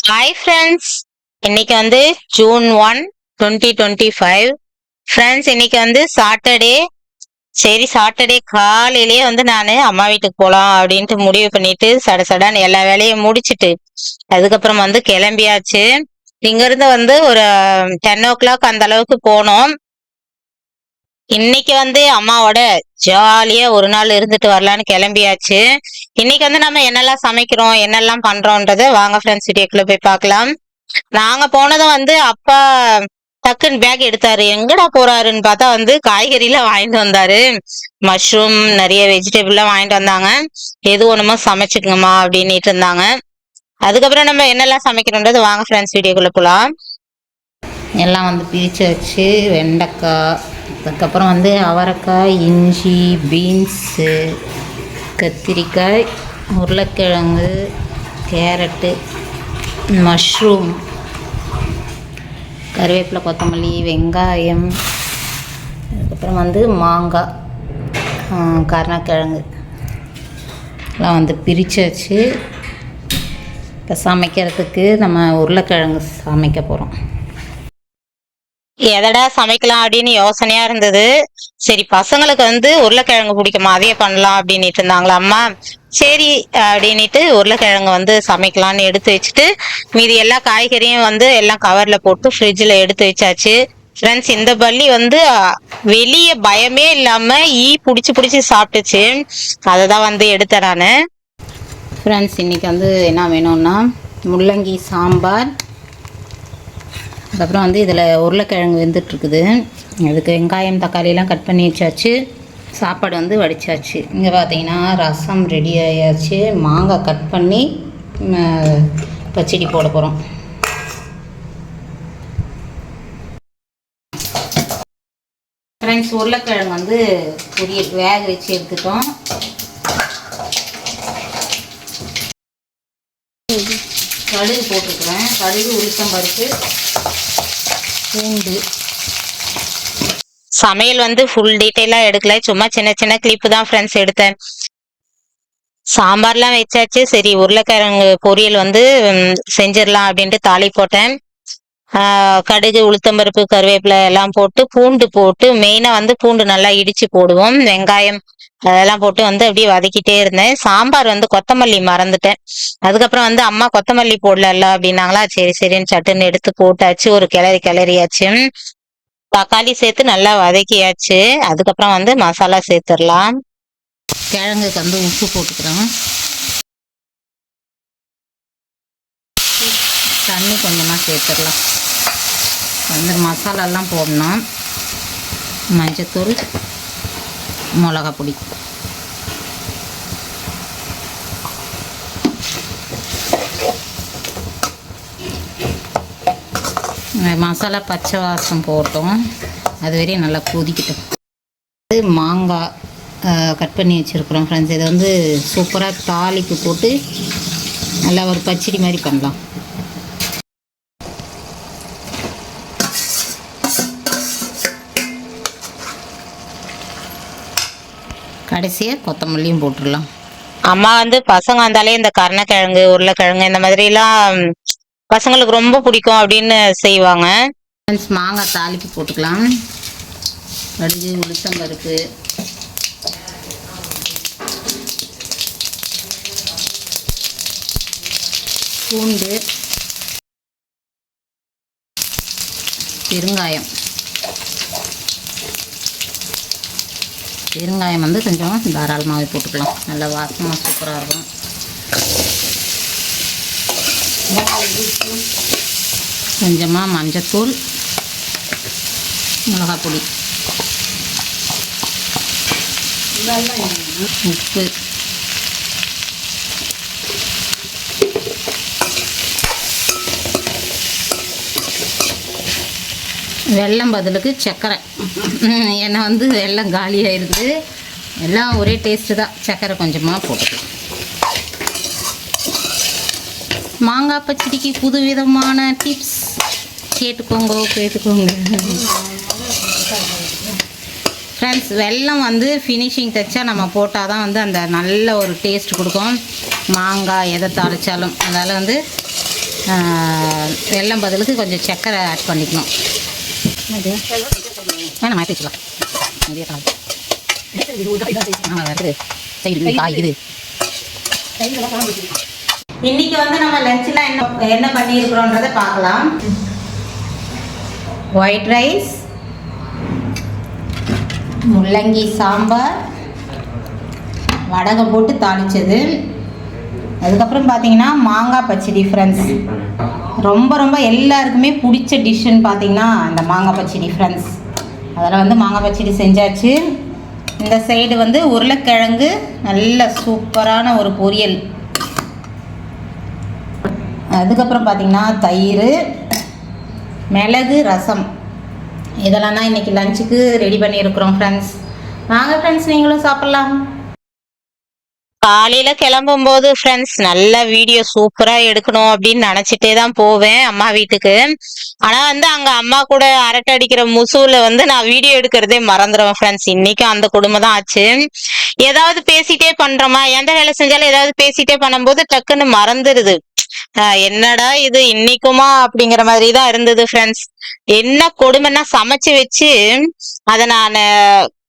Hi friends. இன்னைக்கு வந்து June 1, 2025. Friends, இன்னைக்கு வந்து சாட்டர்டே. சரி, சாட்டர்டே காலையிலேயே வந்து நான் அம்மா வீட்டுக்கு போகலாம் அப்படின்ட்டு முடிவு பண்ணிட்டு சடசடான்னு எல்லா வேலையும் முடிச்சிட்டு அதுக்கப்புறம் வந்து கிளம்பியாச்சு. இங்கிருந்து வந்து ஒரு 10 o'clock அந்த அளவுக்கு போனோம். இன்னைக்கு வந்து அம்மாவோட ஜாலியா ஒரு நாள் இருந்துட்டு வரலான்னு கிளம்பியாச்சு. இன்னைக்கு வந்து நம்ம என்னெல்லாம் சமைக்கிறோம், என்னெல்லாம் பண்றோம்ன்றத வாங்க ஃப்ரெண்ட்ஸ் வீடியோக்குள்ள போய் பார்க்கலாம். நாங்க போனதும் வந்து அப்பா டக்குன்னு பேக் எடுத்தாரு. எங்கடா போறாருன்னு பார்த்தா வந்து காய்கறிலாம் வாங்கிட்டு வந்தாரு. மஷ்ரூம், நிறைய வெஜிடபிள்லாம் வாங்கிட்டு வந்தாங்க. எது ஒண்ணுமோ சமைச்சுக்குங்கம்மா அப்படின்னுட்டு இருந்தாங்க. அதுக்கப்புறம் நம்ம என்னெல்லாம் சமைக்கிறோன்றது வாங்க ஃப்ரெண்ட்ஸ் வீடியோக்குள்ள போலாம். எல்லாம் வந்து பிரித்து வச்சு வெண்டைக்காய், அதுக்கப்புறம் வந்து அவரைக்காய், இஞ்சி, பீன்ஸு, கத்திரிக்காய், உருளைக்கிழங்கு, கேரட்டு, மஷ்ரூம், கருவேப்பிலை, கொத்தமல்லி, வெங்காயம், அதுக்கப்புறம் வந்து மாங்காய், கருணக்கிழங்கு எல்லாம் வந்து பிரித்து வச்சு இப்போ சமைக்கிறதுக்கு நம்ம உருளைக்கிழங்கு சமைக்க போகிறோம். எதடா சமைக்கலாம் அப்படின்னு யோசனையா இருந்தது. சரி, பசங்களுக்கு வந்து உருளைக்கிழங்கு பிடிக்குமா, அதையே பண்ணலாம் அப்படின்னுட்டு இருந்தாங்களா அம்மா. சரி அப்படின்னுட்டு உருளைக்கிழங்கு வந்து சமைக்கலாம்னு எடுத்து வச்சுட்டு மீதி எல்லா காய்கறியும் வந்து எல்லாம் கவர்ல போட்டு ஃப்ரிட்ஜில் எடுத்து வச்சாச்சு. ஃப்ரெண்ட்ஸ், இந்த பள்ளி வந்து வெளியே பயமே இல்லாம பிடிச்சி பிடிச்சி சாப்பிட்டுச்சு. அதை தான் வந்து எடுத்தேன் நான். ஃப்ரெண்ட்ஸ், இன்னைக்கு வந்து என்ன வேணும்னா முள்ளங்கி சாம்பார், அதுக்கப்புறம் வந்து இதில் உருளைக்கிழங்கு வெந்துட்டுருக்குது. அதுக்கு வெங்காயம், தக்காளியெல்லாம் கட் பண்ணி வச்சாச்சு. சாப்பாடு வந்து வடித்தாச்சு. இங்கே பார்த்தீங்கன்னா ரசம் ரெடி ஆயாச்சு. மாங்காய் கட் பண்ணி பச்சடி போட போகிறோம். ஃப்ரெண்ட்ஸ், உருளைக்கிழங்கு வந்து பொரியல் வேக வச்சு எடுத்துட்டோம். கடுகு போட்டுக்கிறேன். கடுகு, உளுத்தம்பருப்பு, பூண்டு. சமையல் வந்து ஃபுல் டீட்டெயிலாக எடுக்கல, சும்மா சின்ன சின்ன கிளிப்பு தான் ஃப்ரெண்ட்ஸ் எடுத்தேன். சாம்பார்லாம் வச்சாச்சு. சரி, உருளைக்கிழங்கு பொரியல் வந்து செஞ்சிடலாம் அப்படின்ட்டு தாளி போட்டேன். கடுகு, உளுத்தம்பருப்பு, கருவேப்பிலை எல்லாம் போட்டு பூண்டு போட்டு, மெயினாக வந்து பூண்டு நல்லா இடித்து போடுவோம். வெங்காயம் அதெல்லாம் போட்டு வந்து அப்படியே வதக்கிட்டே இருந்தேன். சாம்பார் வந்து கொத்தமல்லி மறந்துட்டேன். அதுக்கப்புறம் வந்து அம்மா கொத்தமல்லி போடல அப்படின்னாங்களா. சரி சரின்னு சட்டுன்னு எடுத்து போட்டாச்சு. ஒரு கிளறியாச்சு. தக்காளி சேர்த்து நல்லா வதக்கியாச்சு. அதுக்கப்புறம் வந்து மசாலா சேர்த்துடலாம். கிழங்குக்கு வந்து உப்பு போட்டுக்கிறோம். தண்ணி கொஞ்சமாக சேர்த்துடலாம். வந்து மசாலாலாம் போடணும். மஞ்சத்தூள், மிளகாய் பொடி, மசாலா பச்சை வாசம் போட்டோம். அது வரையும் நல்லா கொதிக்கிட்டோம். மாங்காய் கட் பண்ணி வச்சுருக்குறோம் ஃப்ரெண்ட்ஸ். இதை வந்து சூப்பராக தாளிப்பு போட்டு நல்லா ஒரு பச்சடி மாதிரி பண்ணலாம். கடைசியாக கொத்தமல்லியும் போட்டுடலாம். அம்மா வந்து பசங்க வந்தாலே இந்த கருணக்கிழங்கு, உருளைக்கிழங்கு இந்த மாதிரிலாம் பசங்களுக்கு ரொம்ப பிடிக்கும் அப்படின்னு செய்வாங்க. மாங்காய் தாளிப்பு போட்டுக்கலாம். கடுகு, உளுத்தம்பருப்பு, பூண்டு, பெருங்காயம். பெருங்காயம் வந்து கொஞ்சம் தாராளமாகவே போட்டுக்கலாம். நல்லா வாசமாக சூப்பராக இருக்கும். கொஞ்சமாக மஞ்சத்தூள், மிளகாய் பொடி, உப்பு, வெல்லம் பதிலுக்கு சர்க்கரை. ஏன்னா வந்து வெல்லம் காலியாகிருக்குது. எல்லாம் ஒரே டேஸ்ட்டு தான். சர்க்கரை கொஞ்சமாக போட்டுக்கலாம். மாங்காய் பச்சடிக்கு புது விதமான டிப்ஸ் கேட்டுக்கோங்க. ஃப்ரெண்ட்ஸ், வெல்லம் வந்து ஃபினிஷிங் தைச்சா நம்ம போட்டால் தான் வந்து அந்த நல்ல ஒரு டேஸ்ட் கொடுக்கும். மாங்காய் எதை தாளித்தாலும். அதனால் வந்து வெல்லம் பதிலுக்கு கொஞ்சம் சர்க்கரை ஆட் பண்ணிக்கணும். அது வேணாம் மாற்றி வச்சுக்கலாம். நிறைய காய் வருது சைடு காய் இது. இன்னைக்கு வந்து நம்ம லஞ்சில் என்ன பண்ணியிருக்கிறோன்றதை பார்க்கலாம். ஒயிட் ரைஸ், முள்ளங்கி சாம்பார், வடகம் போட்டு தாளித்தது. அதுக்கப்புறம் பார்த்தீங்கன்னா மாங்காய் பச்சடி. ஃப்ரெண்ட்ஸ், ரொம்ப ரொம்ப எல்லாருக்குமே பிடிச்ச டிஷ்ஷுன்னு பார்த்தீங்கன்னா அந்த மாங்காய் பச்சடி. ஃப்ரெண்ட்ஸ், அதில் வந்து மாங்காய் பச்சடி செஞ்சாச்சு. இந்த சைடு வந்து உருளைக்கிழங்கு நல்ல சூப்பரான ஒரு பொரியல். அதுக்கப்புறம் பார்த்திங்கன்னா தயிர், மிளகு ரசம், இதெல்லாம் தான் இன்றைக்கி லஞ்சுக்கு ரெடி பண்ணியிருக்கிறோம். ஃப்ரெண்ட்ஸ், வாங்க ஃப்ரெண்ட்ஸ் நீங்களும் சாப்பிட்லாம். காலையில் கிளம்பும்போது ஃப்ரெண்ட்ஸ் நல்ல வீடியோ சூப்பராக எடுக்கணும் அப்படின்னு நினச்சிட்டே தான் போவேன் அம்மா வீட்டுக்கு. ஆனால் வந்து அங்கே அம்மா கூட அரட்டை அடிக்கிற முசூல வந்து நான் வீடியோ எடுக்கிறதே மறந்துடுவேன். ஃப்ரெண்ட்ஸ், இன்னைக்கும் அந்த கொடுமை தான் ஆச்சு. ஏதாவது பேசிட்டே பண்ணுறோமா, எந்த வேலை செஞ்சாலும் ஏதாவது பேசிட்டே பண்ணும்போது டக்குன்னு மறந்துடுது. என்னடா இது இன்னைக்குமா அப்படிங்கிற மாதிரி தான் இருந்தது. ஃப்ரெண்ட்ஸ், என்ன கொடுமைன்னா சமைச்சு வச்சு அதை நான்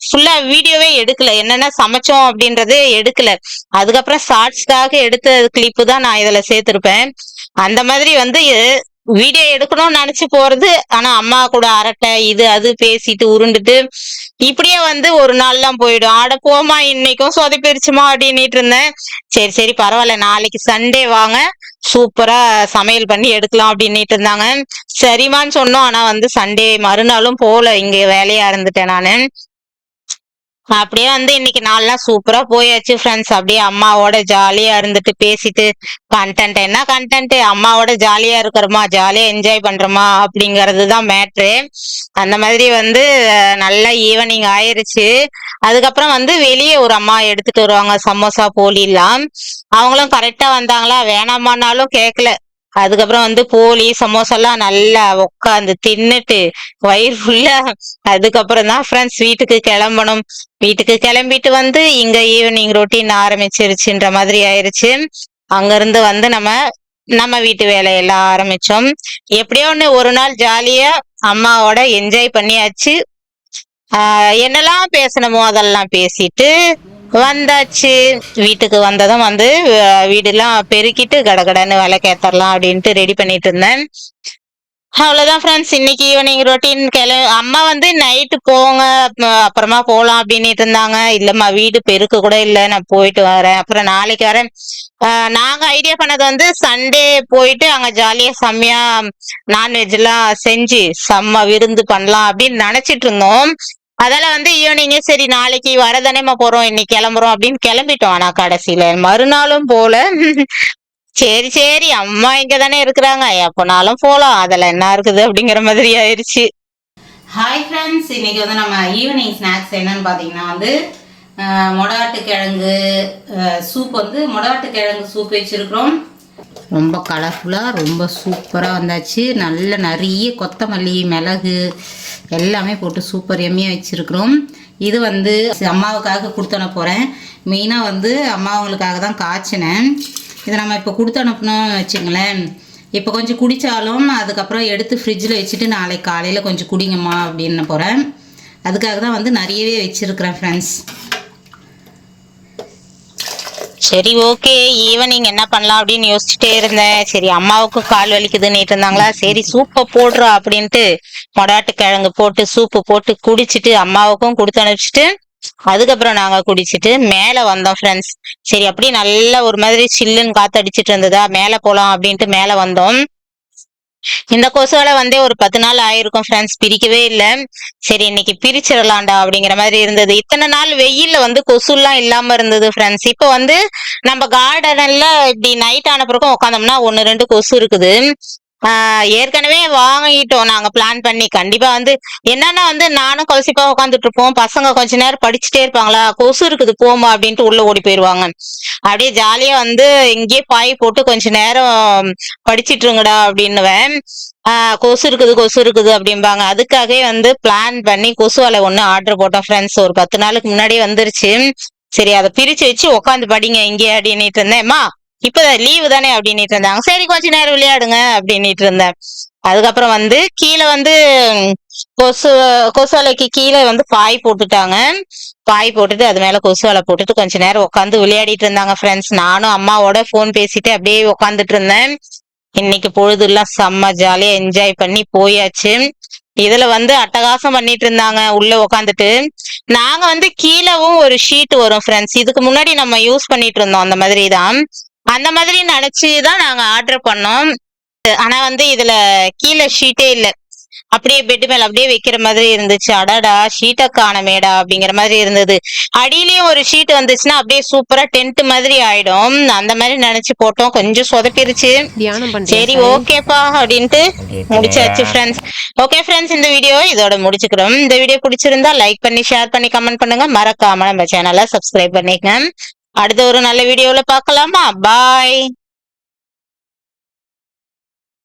ஃபுல்லா வீடியோவே எடுக்கல. என்னென்ன சமைச்சோம் அப்படின்றதே எடுக்கல. அதுக்கப்புறம் ஷார்ட்ஸ்க்காக எடுத்த கிளிப்பு தான் நான் இதுல சேர்த்திருப்பேன். அந்த மாதிரி வந்து வீடியோ எடுக்கணும்னு நினைச்சு போறது, ஆனா அம்மா கூட அரட்டை இது அது பேசிட்டு உருண்டுட்டு இப்படியே வந்து ஒரு நாள்லாம் போயிடும். ஆட போமா இன்னைக்கும் சொதப்பிருச்சுமா அப்படின்னுட்டு இருந்தேன். சரி சரி பரவாயில்ல, நாளைக்கு சண்டே வாங்க சூப்பரா சமையல் பண்ணி எடுக்கலாம் அப்படின்னுட்டு இருந்தாங்க. சரிமான்னு சொன்னோம். ஆனா வந்து சண்டே மறுநாளும் போல, இங்க வேலையா இருந்துட்டேன் நானு. அப்படியே வந்து இன்னைக்கு நாள்லாம் சூப்பரா போயாச்சு. ஃப்ரெண்ட்ஸ், அப்படியே அம்மாவோட ஜாலியா இருந்துட்டு பேசிட்டு கண்டென்ட் என்ன கண்டென்ட், அம்மாவோட ஜாலியா இருக்கிறோமா, ஜாலியா என்ஜாய் பண்றோமா அப்படிங்கிறது தான் மேட்ரு. அந்த மாதிரி வந்து நல்லா ஈவினிங் ஆயிருச்சு. அதுக்கப்புறம் வந்து வெளியே ஒரு அம்மா எடுத்துட்டு வருவாங்க சமோசா போலிலாம். அவங்களும் கரெக்டா வந்தாங்களா, வேணாமான்னாலும் கேட்கல. அதுக்கப்புறம் வந்து போலி சமோசாலாம் நல்லா உட்காந்து தின்னுட்டு வயிறு ஃபுல்லா அதுக்கப்புறம் தான் ஃப்ரெண்ட்ஸ் வீட்டுக்கு கிளம்பணும். வீட்டுக்கு கிளம்பிட்டு வந்து இங்க ஈவினிங் ரொட்டீன் ஆரம்பிச்சிருச்சுன்ற மாதிரி ஆயிருச்சு. அங்க இருந்து வந்து நம்ம வீட்டு வேலையெல்லாம் ஆரம்பிச்சோம். எப்படியோ ஒண்ணு ஒரு நாள் ஜாலியா அம்மாவோட என்ஜாய் பண்ணியாச்சு. என்னெல்லாம் பேசணுமோ அதெல்லாம் பேசிட்டு வந்தாச்சு. வீட்டுக்கு வந்ததும் வந்து வீடெல்லாம் பெருக்கிட்டு கடகடன்னு விளக்கேத்தரலாம் அப்படின்ட்டு ரெடி பண்ணிட்டு இருந்தேன். அவ்வளவுதான் ஃப்ரெண்ட்ஸ், இன்னைக்கு ஈவினிங் ரொட்டீன். அம்மா வந்து நைட்டு போங்க அப்புறமா போலாம் அப்படின்னுட்டு இருந்தாங்க. இல்லம்மா வீடு பெருக்கு கூட இல்லை, நான் போயிட்டு வரேன், அப்புறம் நாளைக்கு வரேன். நாங்க ஐடியா பண்ணது வந்து சண்டே போயிட்டு அங்க ஜாலியா செம்மையா நான்வெஜ் எல்லாம் செஞ்சு செம்ம விருந்து பண்ணலாம் அப்படின்னு நினைச்சிட்டு இருந்தோம். அதெல்லாம் வந்து ஈவினிங்கே சரி நாளைக்கு வரதானேமா போறோம், இன்னைக்கு கிளம்புறோம் அப்படின்னு கிளம்பிட்டோம். ஆனா கடைசியில மறுநாளும் போல. சரி சரி அம்மா இங்க தானே இருக்கிறாங்க, எப்போனாலும் போலாம், அதுல என்ன இருக்குது அப்படிங்கிற மாதிரி ஆயிடுச்சு. ஹாய் ஃப்ரெண்ட்ஸ், இன்னைக்கு வந்து நம்ம ஈவினிங் ஸ்நாக்ஸ் என்னன்னு பாத்தீங்கன்னா வந்து மொடாட்டுக்கிழங்கு சூப், வந்து மொடாட்டுக்கிழங்கு சூப் வச்சிருக்கிறோம். ரொம்ப கலர்ஃபுல்லாக ரொம்ப சூப்பராக வந்தாச்சு. நல்ல நிறைய கொத்தமல்லி மிளகு எல்லாமே போட்டு சூப்பர் எம்மியாக வச்சுருக்குறோம். இது வந்து அம்மாவுக்காக கொடுத்தன போகிறேன். மெயினாக வந்து அம்மாவங்களுக்காக தான் காய்ச்சினேன். இதை நம்ம இப்போ கொடுத்து அனுப்பணும்னு வச்சுங்களேன், இப்போ கொஞ்சம் குடித்தாலும் அதுக்கப்புறம் எடுத்து ஃப்ரிட்ஜில் வச்சுட்டு நாளைக்கு காலையில் கொஞ்சம் குடிங்கம்மா அப்படின்னு போகிறேன். அதுக்காக தான் வந்து நிறையவே வச்சுருக்கிறேன் ஃப்ரெண்ட்ஸ். சரி ஓகே, ஈவினிங் என்ன பண்ணலாம் அப்படின்னு யோசிச்சுட்டே இருந்தேன். சரி அம்மாவுக்கு கால் வலிக்குதுன்னு இருந்தாங்களா, சரி சூப்பை போடுறோம் அப்படின்ட்டு மொடாட்டுக்கிழங்கு போட்டு சூப்பு போட்டு குடிச்சிட்டு அம்மாவுக்கும் கொடுத்து அனுப்பிச்சிட்டு அதுக்கப்புறம் நாங்க குடிச்சிட்டு மேல வந்தோம் ஃப்ரெண்ட்ஸ். சரி அப்படி நல்ல ஒரு மாதிரி சில்லுன்னு காத்தடிச்சிட்டு இருந்ததா, மேல போலாம் அப்படின்ட்டு மேல வந்தோம். இந்த கொசுவால வந்து ஒரு 10 நாள் ஆயிருக்கும் ஃப்ரெண்ட்ஸ், பிரிக்கவே இல்லை. சரி இன்னைக்கு பிரிச்சிடலாம்டா அப்படிங்கிற மாதிரி இருந்தது. இத்தனை நாள் வெயில்ல வந்து கொசுலாம் இல்லாம இருந்தது ஃப்ரெண்ட்ஸ். இப்போ வந்து நம்ம கார்டன்ல இப்படி நைட் ஆன பிறகும் உட்காந்தோம்னா 1-2 கொசு இருக்குது. ஏற்கனவே வாங்கிட்டோம் நாங்க பிளான் பண்ணி. கண்டிப்பா வந்து என்னன்னா வந்து நானும் கௌசிப்பா உட்காந்துட்டு இருப்போம், பசங்க கொஞ்ச நேரம் படிச்சுட்டே இருப்பாங்களா, கொசு இருக்குது போமா அப்படின்ட்டு உள்ள ஓடி போயிருவாங்க. அப்படியே ஜாலியா வந்து இங்கேயே பாய் போட்டு கொஞ்ச நேரம் படிச்சிட்டு இருங்கடா அப்படின்னுவேன். கொசு இருக்குது அப்படிம்பாங்க. அதுக்காகவே வந்து பிளான் பண்ணி கொசு வலை ஒண்ணு ஆர்டர் போட்டோம் ஃப்ரெண்ட்ஸ். ஒரு 10 நாளுக்கு முன்னாடியே வந்துருச்சு. சரி அதை பிரிச்சு வச்சு உட்காந்து படிங்க இங்கே அப்படின்னுட்டு இருந்தேன்மா. இப்பதான் லீவு தானே அப்படின்னுட்டு இருந்தாங்க. சரி கொஞ்ச நேரம் விளையாடுங்க அப்படின்னுட்டு இருந்தேன். அதுக்கப்புறம் வந்து கீழே வந்து கொசு கொசு வலைக்கு கீழே வந்து பாய் போட்டுட்டாங்க. பாய் போட்டுட்டு அது மேல கொசு வலை போட்டுட்டு கொஞ்ச நேரம் உட்காந்து விளையாடிட்டு இருந்தாங்க ஃப்ரெண்ட்ஸ். நானும் அம்மாவோட போன் பேசிட்டு அப்படியே உட்காந்துட்டு இருந்தேன். இன்னைக்கு பொழுதுலாம் செம்ம ஜாலியா என்ஜாய் பண்ணி போயாச்சு. இதுல வந்து அட்டகாசம் பண்ணிட்டு இருந்தாங்க உள்ள உட்காந்துட்டு. நாங்க வந்து கீழவும் ஒரு ஷீட் வரும் ஃப்ரெண்ட்ஸ். இதுக்கு முன்னாடி நம்ம யூஸ் பண்ணிட்டு இருந்தோம் அந்த மாதிரி தான். அந்த மாதிரி நினைச்சுதான் நாங்க ஆர்டர் பண்ணோம். ஆனா வந்து இதுல கீழே ஷீட்டே இல்ல. அப்படியே பெட் மேல அப்படியே வைக்கிற மாதிரி இருந்துச்சு. அடடா ஷீட்டை காணமேடா அப்படிங்கிற மாதிரி இருந்தது. அடியிலயும் ஒரு ஷீட் வந்துச்சுன்னா அப்படியே சூப்பரா டென்ட் மாதிரி ஆயிடும். அந்த மாதிரி நினைச்சு போட்டோம். கொஞ்சம் சொதப்பிருச்சு. தியானம் பண்றியா சரி சாய்? ஓகேப்பா அப்படின்ட்டு முடிச்சாச்சு ஃப்ரெண்ட்ஸ். ஓகே ஃப்ரெண்ட்ஸ், இந்த வீடியோ இதோட முடிச்சுக்கிறோம். இந்த வீடியோ பிடிச்சிருந்தா லைக் பண்ணி ஷேர் பண்ணி கமெண்ட் பண்ணுங்க. மறக்காம நம்ம சேனலை சப்ஸ்கிரைப் பண்ணிக்கங்க. அடுத்த ஒரு நல்ல வீடியோல பார்க்கலாமா? பாய்.